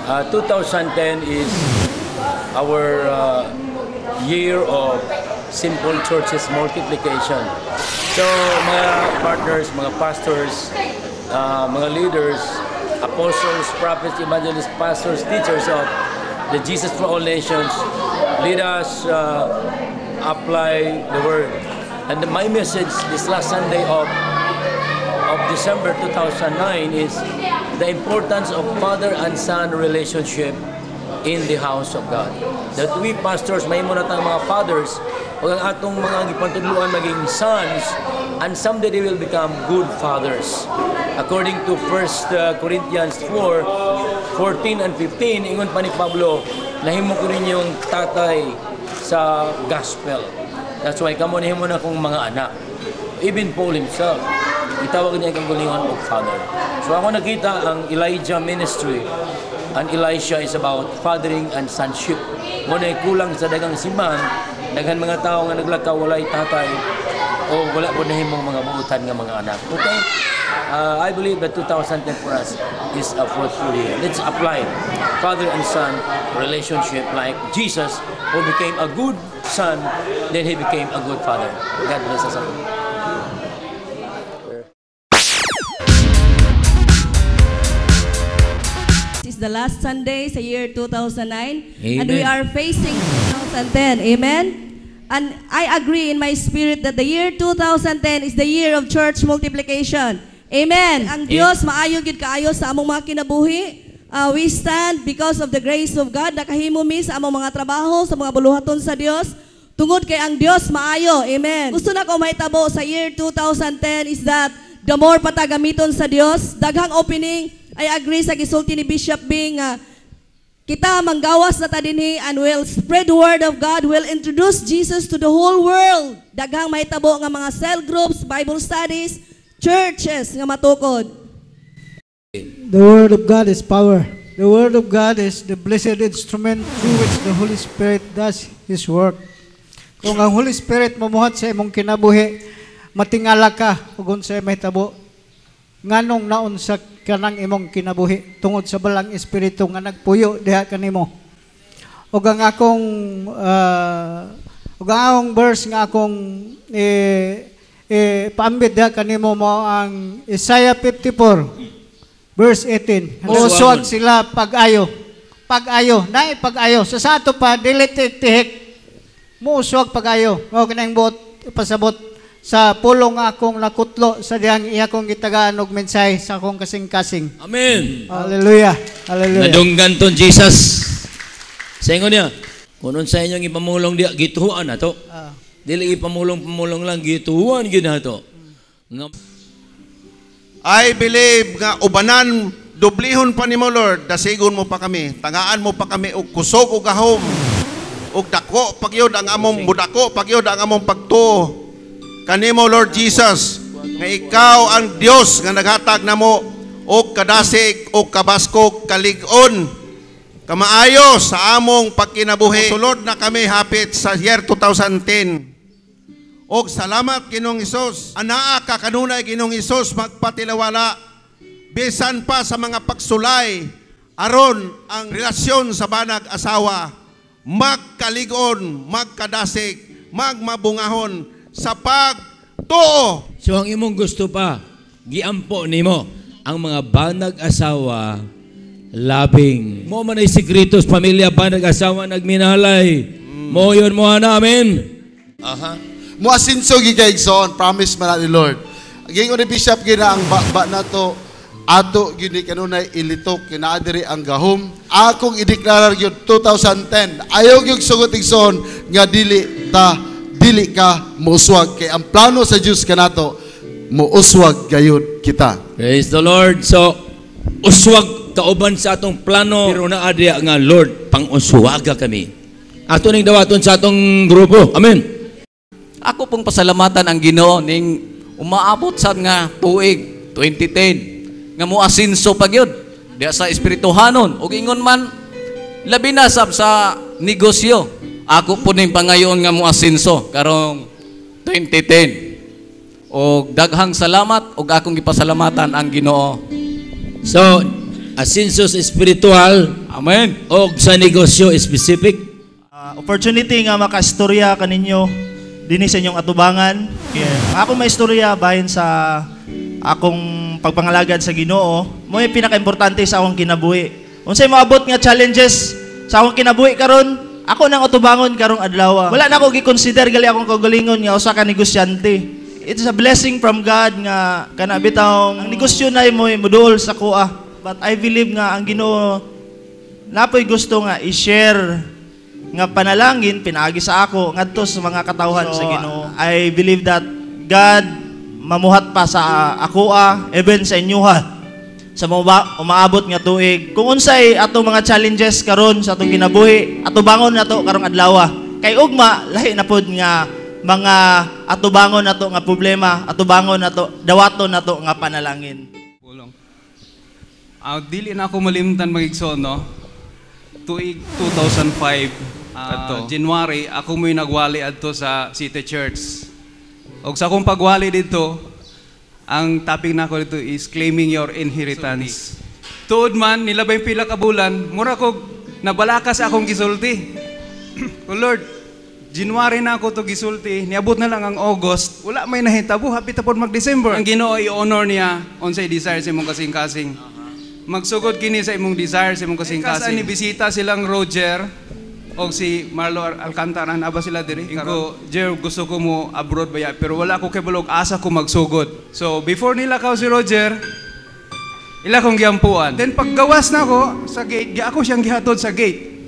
2010 is our year of Simple Churches multiplication. So mga partners, mga pastors, mga leaders, apostles, prophets, evangelists, pastors, teachers of the Jesus for All Nations, let us apply the word. And my message this last Sunday of December 2009 is the importance of father and son relationship in the house of God. That we pastors, may muna tayong mga fathers, o ang atong mga gipantudluan maging sons, and someday they will become good fathers. According to 1 Corinthians 4:14 and 15, ingon pa ni Pablo, nahimo ko rin yung tatay sa gospel. That's why kamo nahimo na kong mga anak. Even Paul himself, itawag niya kang gulingon of father. So ako nakita ang Elijah ministry, and Elisha is about fathering and sonship. Muna kulang sa dagang simbahan, daghan mga tao nga naglakaw walay tatay o wala po nahimong mga buutan nga mga anak. Okay? I believe that 2010 for us is a fruitful year. Let's apply father and son relationship like Jesus, who became a good son, then he became a good father. God bless us all. This is the last Sunday sa year 2009. Amen. And we are facing 2010. Amen? And I agree in my spirit that the year 2010 is the year of church multiplication. Amen. Ang Diyos maayo gid kaayo sa among mga kinabuhi. We stand because of the grace of God. Nakahimo mi sa among mga trabaho, sa mga buluhaton sa Dios. Tungod kay ang Dios maayo. Amen. Gusto na ko mahitabo sa year 2010 is that the more patagamiton sa Dios, daghang opening. I agree sa gisulti ni Bishop Bing, kita manggawas na ta dinhi and will spread the word of God, will introduce Jesus to the whole world. Daghang mahitabo nga mga cell groups, Bible studies, churches nga matukod. The word of God is power. The word of God is the blessed instrument through which the Holy Spirit does His work. Kung ang Holy Spirit mamuhat sa imong kinabuhi, matingala ka ug unsay mahitabo nganong naon sa kanang imong kinabuhi tungod sa balang espiritu nga nagpuyo diha kanimo. Ug ang akong verse nga akong paambit diha kanimo mo ang Isaiah 54 verse 18. Musuwag sila pag-ayo. Pag-ayo, naay pag-ayo. Sa ato pa dili tihik. Musuwag pag-ayo. Mao kanang buot pasabot sa pulong akong nakutlo sa diyang iyakong gitagaan og mensahe sa akong kasing-kasing. Amen. Hallelujah. Hallelujah. Nadunggan ton Jesus. Sa ingon niya, kunon sa inyong ipamulong diya, gituhuan na to. Dili ipamulong-pamulong lang, gituhuan yun na to. I believe nga ubanan, dublihon pa ni mo Lord, dasigon mo pa kami, tangaan mo pa kami, og kusog og gahom, og dako pagyod ang among budako, pagyod ang among pagtuo. Kanimo Lord Jesus, nga ikaw ang Dios nga naghatag namo og kadasig og kabaskog kalig-on kamaayo sa among pagkinabuhi. Sulod na kami hapit sa year 2010. Og salamat Ginoong Hesus. Anaa ka kanunay Ginoong Hesus magpatilawala bisan pa sa mga pagsulay aron ang relasyon sa banag asawa magkalig-on, magkadasig, magmabungahon sa pagtuo. So ang imong gusto pa, giampo nimo ang mga banag asawa labing. Mo man ay sekretos pamilya banag asawa nagminalay. Mo yun mo namin. Aha. Mo asinso gigaigson, promise man ni Lord. Gingon ni Bishop gina ang ba na to ato gini kanunay ilitok kinaadiri ang gahom. Akong ideklara gyud 2010. Ayaw gyud sugot igsoon nga dili ka muuswag kay ang plano sa Dios kanato muuswag gayud kita. Praise the Lord. So uswag kauban sa atong plano pero naa diya nga Lord pang-uswaga kami. Ato ning dawaton sa atong grupo. Amen. Ako pong pasalamatan ang Ginoo ning umaabot sa nga tuig 2010 nga moasinso pagyud diya sa espirituhanon ug ingon man labi na sab sa negosyo. Ako po ning pangayon nga moasinso karong 2010. Og daghang salamat og akong gipasalamatan ang Ginoo. So asinso spiritual Amen. O sa negosyo specific. Opportunity nga makaistorya kaninyo dinhi sa inyong atubangan. Ako maistorya bahin sa akong pagpangalagad sa Ginoo, mo yung pinaka-importante sa akong kinabuhi. Unsay moabot nga challenges sa akong kinabuhi karon, ako nang atubangon karong adlaw. Wala na ako gi-consider gali akong kagalingon nga usa ka negosyante. It's a blessing from God nga kana bitaw ang negosyo na mo moduol sa kuha. But I believe nga ang Ginoo napoy gusto nga i-share nga panalangin pinaagi sa ako ngadto sa mga katawhan sa Ginoo. I believe that God mamuhat pa sa ako even sa inyuha sa umaabot nga tuig. Kung unsay atong mga challenges karon sa atong kinabuhi, atubangon nato karong adlaw. Kay ugma lahi na pod nga mga atubangon nato nga problema, atubangon nato dawaton nato nga panalangin. Pulong. Dili na ako malimtan magigsoon, no? Tuig 2005 January ako mo'y nagwali adto sa City Church. Og sa akong pagwali dito, ang topic nako dito is claiming your inheritance. Tuod man nilabay pila ka bulan, mura ko nabalakas akong gisulti. Oh Lord, January na ako to gisulti, niabot na lang ang August, wala may nahitabo, hapit tapos mag-December. Ang Ginoo i-honor niya unsay desire sa imong kasing-kasing. Magsugod kini sa imong desire sa imong kasing-kasing. Kasi ni bisita silang Roger o si Marlo Alcantara, aba sila diri. Ingo, Jer, gusto ko mo abroad ba ya, pero wala ko kay-bulog, asa ko magsugod. So, before nila kao si Roger, ila kong giampuan. Then paggawas na ako sa gate, ako siyang gihatod sa gate.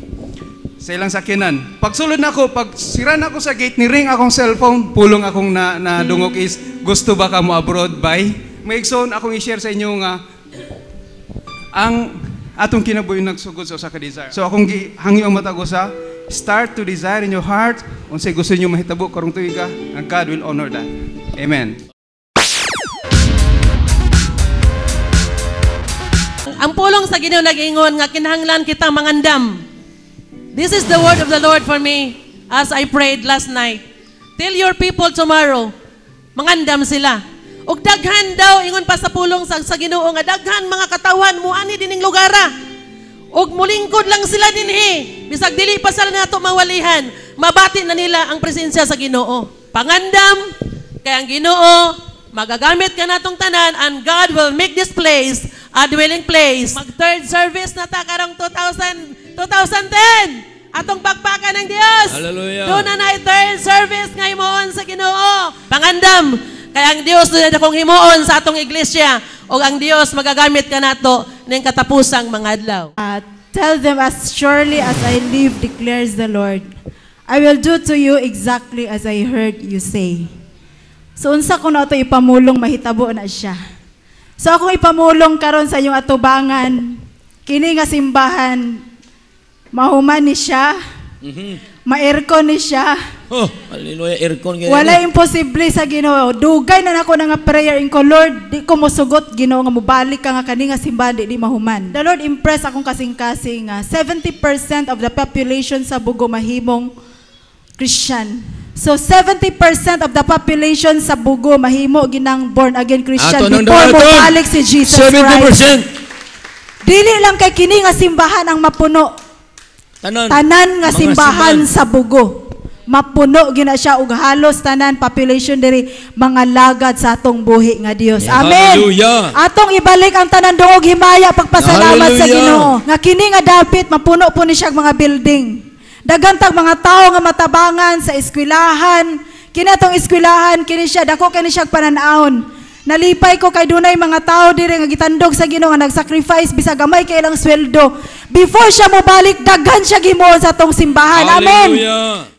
Sa ilang sakyanan. Pagsulod na ako, pag sira na ako sa gate, ni-ring akong cellphone, pulong akong nadungog is, gusto ba ka mo abroad, bye? May igsoon akong i-share sa inyo nga, ang atong kinabuhi nagsugod sa usa ka desire. So akong hangyo ang mata ko sa start to desire in your heart unsay gusto niyo mahitabo karong tuig ka, and God will honor that. Amen. Ang pulong sa Ginoo nag-ingon nga kinahanglan kita mangandam. This is the word of the Lord for me as I prayed last night. Tell your people tomorrow, mangandam sila. Og daghan daw ingon pa sa pulong sa Ginoo nga daghan mga katawan mo ani dining lugara. Og mulingkod lang sila dinhi. Bisag dili pa sila nato mawalihan, mabati na nila ang presensya sa Ginoo. Pangandam kay ang Ginoo magagamit ka natong tanan and God will make this place a dwelling place. Mag third service na ta karong 2010. Atong pagpaka ng Dios. Hallelujah. Doon na third service nga himuon sa Ginoo. Pangandam kaya ang Dios doon na kong himuon sa atong iglesia o ang Dios magagamit ka nato ng katapusang mga adlaw. Tell them, as surely as I live, declares the Lord, I will do to you exactly as I heard you say. So unsa ko na ito ipamulong, mahitabo na siya. So akong ipamulong karon sa inyong atubangan, kini nga simbahan, mahuman ni siya, ma-aircon ni siya. Oh, hallelujah, aircon ganyan. Wala imposible sa Ginoo. Dugay na nako na nga prayer in ko, Lord, di ko mosugot Ginoo nga mobalik ka nga kani nga simbahan di mahuman. The Lord impress akong kasing-kasing 70% of the population sa Bugo mahimong Christian. So 70% of the population sa Bugo mahimo ginang born again Christian before mobalik si Jesus 70%. Christ. Dili lang kay kini nga simbahan ang mapuno. Tanan nga simbahan sa Bugo. Mapuno gina siya ug halos tanan population diri mga lagad sa atong buhi nga Dios. Amen. Hallelujah. Atong ibalik ang tanan dungog himaya pagpasalamat sa Ginoo. Nga kini nga dapit mapuno po ni siya mga building. Daghan tag mga tawo nga matabangan sa eskwelahan. Kini atong eskwelahan kini siya dako kini siya panan-awon. Nalipay ko kay dunay mga tao diri nga gitandog sa Ginoo nga nagsacrifice bisag gamay kay ilang sweldo. Before siya mobalik daghan siya gimuon sa atong simbahan. Amen. Hallelujah.